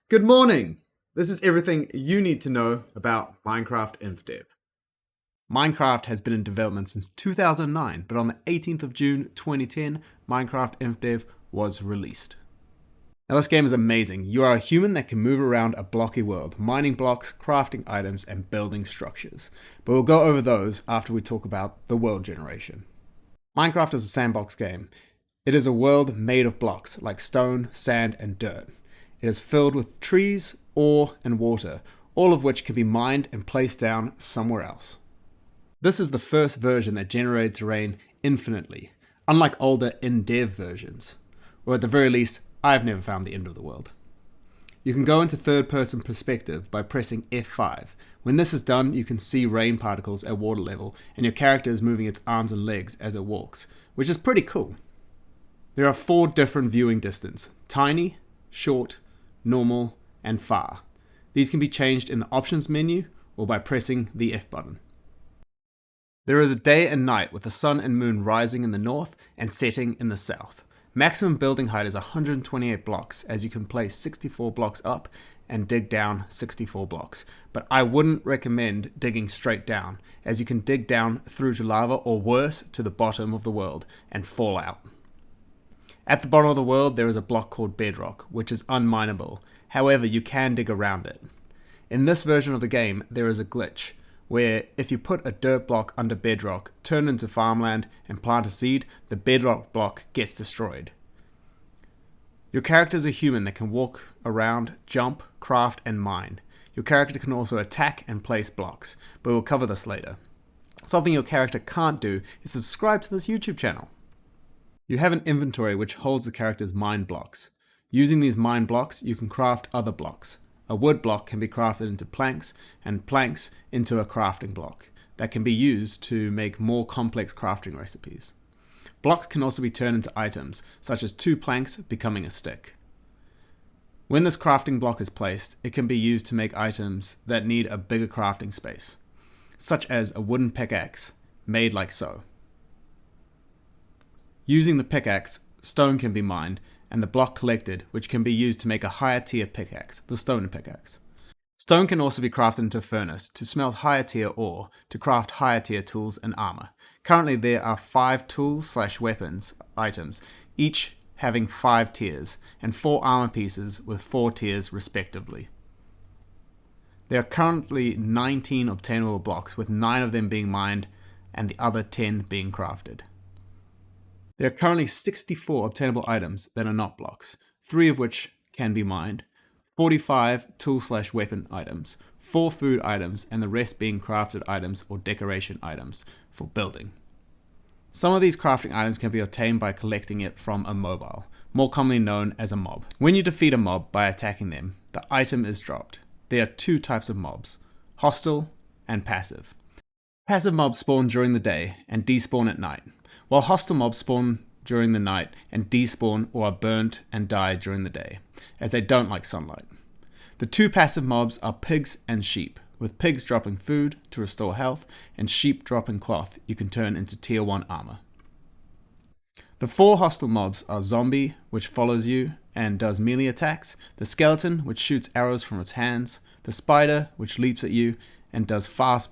Good morning! This is everything you need to know about Minecraft InfDev. Minecraft has been in development since 2009, but on the 18th of June 2010, Minecraft InfDev was released. Now this game is amazing. You are a human that can move around a blocky world, mining blocks, crafting items, and building structures. But we'll go over those after we talk about the world generation. Minecraft is a sandbox game. It is a world made of blocks, like stone, sand, and dirt. It is filled with trees, ore, and water, all of which can be mined and placed down somewhere else. This is the first version that generated terrain infinitely, unlike older in-dev versions, or at the very least, I've never found the end of the world. You can go into third-person perspective by pressing F5. When this is done, you can see rain particles at water level, and your character is moving its arms and legs as it walks, which is pretty cool. There are 4 different viewing distances: tiny, short, normal, and far. These can be changed in the options menu or by pressing the F button. There is a day and night with the sun and moon rising in the north and setting in the south. Maximum building height is 128 blocks, as you can place 64 blocks up and dig down 64 blocks. But I wouldn't recommend digging straight down, as you can dig down through to lava or worse, to the bottom of the world and fall out. At the bottom of the world, there is a block called bedrock, which is unmineable. However, you can dig around it. In this version of the game, there is a glitch, where if you put a dirt block under bedrock, turn into farmland, and plant a seed, the bedrock block gets destroyed. Your character is a human that can walk around, jump, craft, and mine. Your character can also attack and place blocks, but we'll cover this later. Something your character can't do is subscribe to this YouTube channel. You have an inventory which holds the character's mine blocks. Using these mine blocks, you can craft other blocks. A wood block can be crafted into planks, and planks into a crafting block that can be used to make more complex crafting recipes. Blocks can also be turned into items, such as 2 planks becoming a stick. When this crafting block is placed, it can be used to make items that need a bigger crafting space, such as a wooden pickaxe, made like so. Using the pickaxe, stone can be mined, and the block collected, which can be used to make a higher tier pickaxe, the stone pickaxe. Stone can also be crafted into a furnace to smelt higher tier ore to craft higher tier tools and armor. Currently there are 5 tools/weapons items, each having 5 tiers, and 4 armor pieces with 4 tiers respectively. There are currently 19 obtainable blocks, with 9 of them being mined and the other 10 being crafted. There are currently 64 obtainable items that are not blocks, 3 of which can be mined, 45 tool/weapon items, 4 food items, and the rest being crafted items or decoration items for building. Some of these crafting items can be obtained by collecting it from a mobile, more commonly known as a mob. When you defeat a mob by attacking them, the item is dropped. There are 2 types of mobs: hostile and passive. Passive mobs spawn during the day and despawn at night, while hostile mobs spawn during the night and despawn or are burnt and die during the day, as they don't like sunlight. The 2 passive mobs are pigs and sheep, with pigs dropping food to restore health and sheep dropping cloth you can turn into tier 1 armor. The 4 hostile mobs are zombie, which follows you and does melee attacks, the skeleton, which shoots arrows from its hands, the spider, which leaps at you and does fast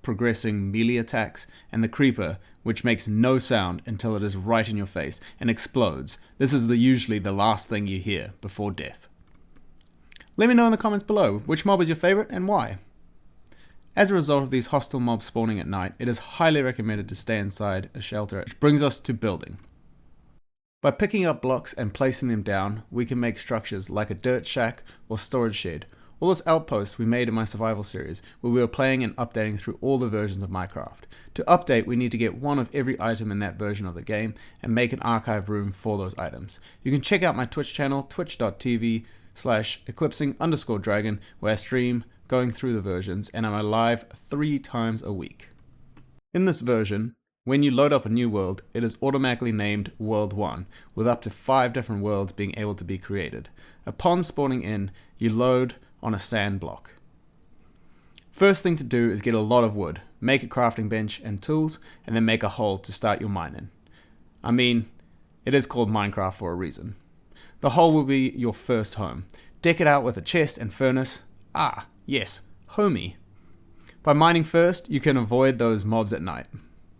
progressing melee attacks, and the creeper, which makes no sound until it is right in your face and explodes. This is usually the last thing you hear before death. Let me know in the comments below which mob is your favorite and why. As a result of these hostile mobs spawning at night, it is highly recommended to stay inside a shelter, which brings us to building. By picking up blocks and placing them down, we can make structures like a dirt shack or storage shed, or this outpost we made in my survival series, where we were playing and updating through all the versions of Minecraft. To update, we need to get one of every item in that version of the game and make an archive room for those items. You can check out my Twitch channel, twitch.tv/eclipsing_dragon, where I stream going through the versions, and I'm live 3 times a week. In this version, when you load up a new world, it is automatically named World 1, with up to 5 different worlds being able to be created. Upon spawning in, you load on a sand block. First thing to do is get a lot of wood, make a crafting bench and tools, and then make a hole to start your mining. I mean, it is called Minecraft for a reason. The hole will be your first home. Deck it out with a chest and furnace. Ah, yes, homey. By mining first, you can avoid those mobs at night.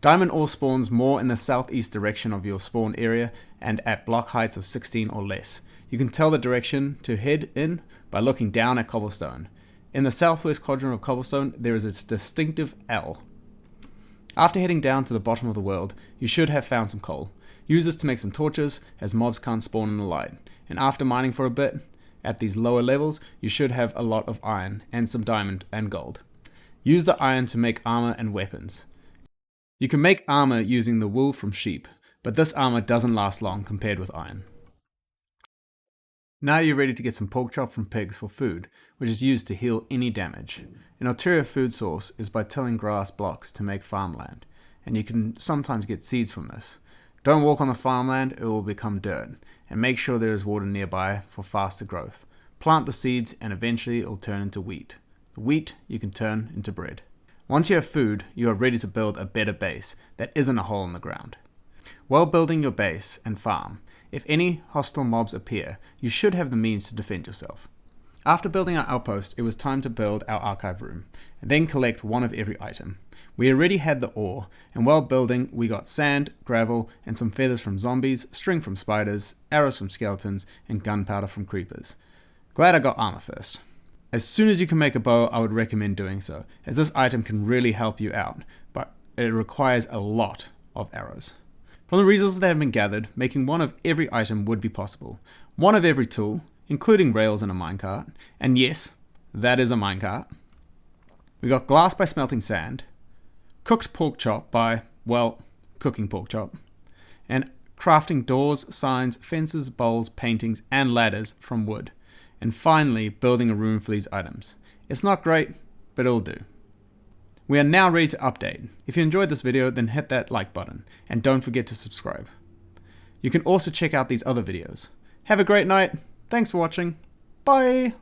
Diamond ore spawns more in the southeast direction of your spawn area and at block heights of 16 or less. You can tell the direction to head in by looking down at cobblestone. In the southwest quadrant of cobblestone, there is a distinctive L. After heading down to the bottom of the world, you should have found some coal. Use this to make some torches, as mobs can't spawn in the light. And after mining for a bit, at these lower levels, you should have a lot of iron and some diamond and gold. Use the iron to make armor and weapons. You can make armor using the wool from sheep, but this armor doesn't last long compared with iron. Now you're ready to get some pork chop from pigs for food, which is used to heal any damage. An ulterior food source is by tilling grass blocks to make farmland, and you can sometimes get seeds from this. Don't walk on the farmland, it will become dirt, and make sure there is water nearby for faster growth. Plant the seeds and eventually it will turn into wheat. The wheat you can turn into bread. Once you have food, you are ready to build a better base that isn't a hole in the ground. While building your base and farm, if any hostile mobs appear, you should have the means to defend yourself. After building our outpost, it was time to build our archive room, and then collect one of every item. We already had the ore, and while building, we got sand, gravel, and some feathers from zombies, string from spiders, arrows from skeletons, and gunpowder from creepers. Glad I got armor first. As soon as you can make a bow, I would recommend doing so, as this item can really help you out, but it requires a lot of arrows. From the resources that have been gathered, making one of every item would be possible. One of every tool, including rails and a minecart, and yes, that is a minecart. We got glass by smelting sand, cooked pork chop by, well, cooking pork chop, and crafting doors, signs, fences, bowls, paintings, and ladders from wood, and finally building a room for these items. It's not great, but it'll do. We are now ready to update. If you enjoyed this video, then hit that like button, and don't forget to subscribe. You can also check out these other videos. Have a great night. Thanks for watching. Bye!